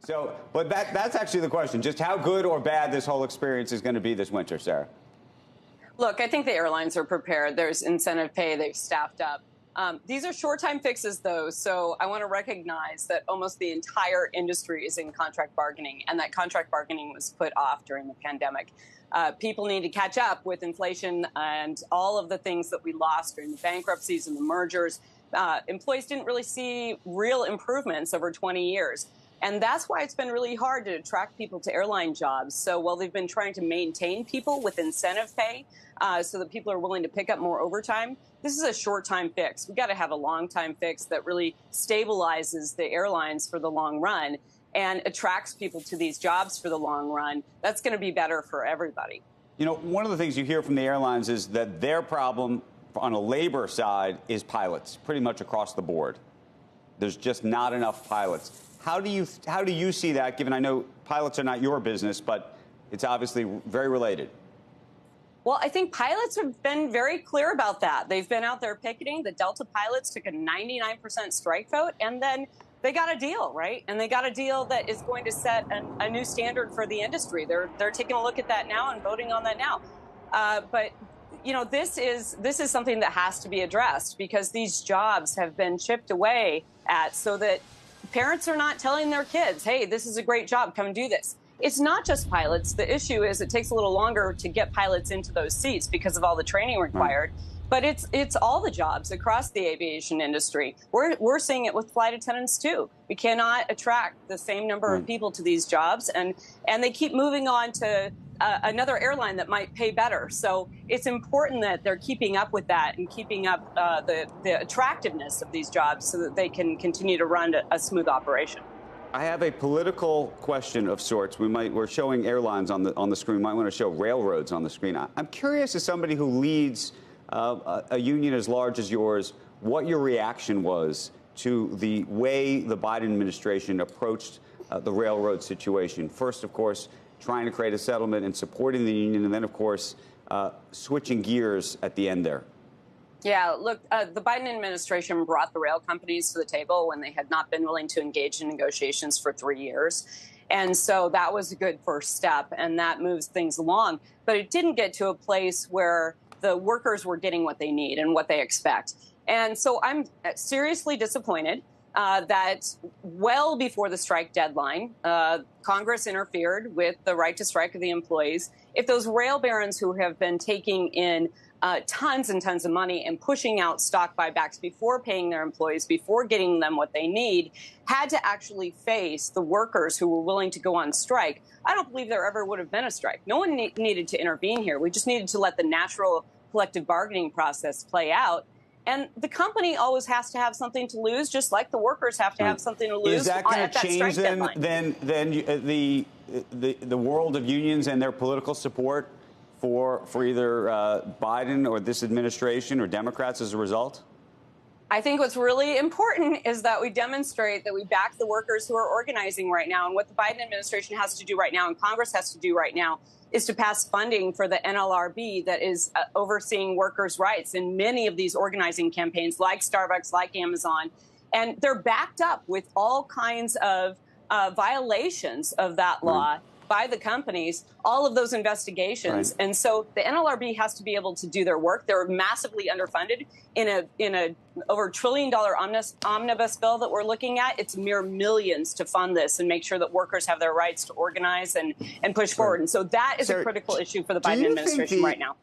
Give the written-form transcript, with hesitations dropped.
So, but that's actually the question, just how good or bad this whole experience is going to be this winter, Sarah. Look, I think the airlines are prepared. There's incentive pay. They've staffed up. These are short-time fixes, though, so I want to recognize that almost the entire industry is in contract bargaining, and that contract bargaining was put off during the pandemic. People need to catch up with inflation and all of the things that we lost during the bankruptcies and the mergers. Employees didn't really see real improvements over 20 years. And that's why it's been really hard to attract people to airline jobs. So while they've been trying to maintain people with incentive pay so that people are willing to pick up more overtime, this is a short-time fix. We've got to have a long-time fix that really stabilizes the airlines for the long run and attracts people to these jobs for the long run. That's going to be better for everybody. You know, one of the things you hear from the airlines is that their problem on a labor side is pilots, pretty much across the board. There's just not enough pilots. How do you see that, given I know pilots are not your business, but it's obviously very related? Well, I think pilots have been very clear about that. They've been out there picketing. The Delta pilots took a 99% strike vote, and then they got a deal, right? And they got a deal that is going to set a new standard for the industry. They're taking a look at that now and voting on that now. But you know, this is something that has to be addressed because these jobs have been chipped away at so that parents are not telling their kids, hey, this is a great job, come do this. It's not just pilots. The issue is it takes a little longer to get pilots into those seats because of all the training required. But it's all the jobs across the aviation industry. We're seeing it with flight attendants, too. We cannot attract the same number of people to these jobs, and they keep moving on to another airline that might pay better. So it's important that they're keeping up with that and keeping up the attractiveness of these jobs so that they can continue to run a smooth operation. I have a political question of sorts. We're showing airlines on the screen. We might want to show railroads on the screen. I'm curious, as somebody who leads a union as large as yours, what your reaction was to the way the Biden administration approached the railroad situation. First, of course, trying to create a settlement and supporting the union, and then, of course, switching gears at the end there. Yeah, look, the Biden administration brought the rail companies to the table when they had not been willing to engage in negotiations for 3 years. And so that was a good first step, and that moves things along. But it didn't get to a place where the workers were getting what they need and what they expect. And so I'm seriously disappointed that well before the strike deadline, Congress interfered with the right to strike of the employees. If those rail barons who have been taking in tons and tons of money and pushing out stock buybacks before paying their employees, before getting them what they need, had to actually face the workers who were willing to go on strike, I don't believe there ever would have been a strike. No one needed to intervene here. We just needed to let the natural collective bargaining process play out. And the company always has to have something to lose, just like the workers have to have something to lose. Is that going to change then the world of unions and their political support for either Biden or this administration or Democrats as a result? I think what's really important is that we demonstrate that we back the workers who are organizing right now. And what the Biden administration has to do right now and Congress has to do right now is to pass funding for the NLRB that is overseeing workers' rights in many of these organizing campaigns, like Starbucks, like Amazon. And they're backed up with all kinds of violations of that law by the companies, all of those investigations. And so the NLRB has to be able to do their work. They're massively underfunded in a over $1 trillion omnibus bill that we're looking at. It's mere millions to fund this and make sure that workers have their rights to organize and push forward. And so that is a critical issue for the Biden administration right now.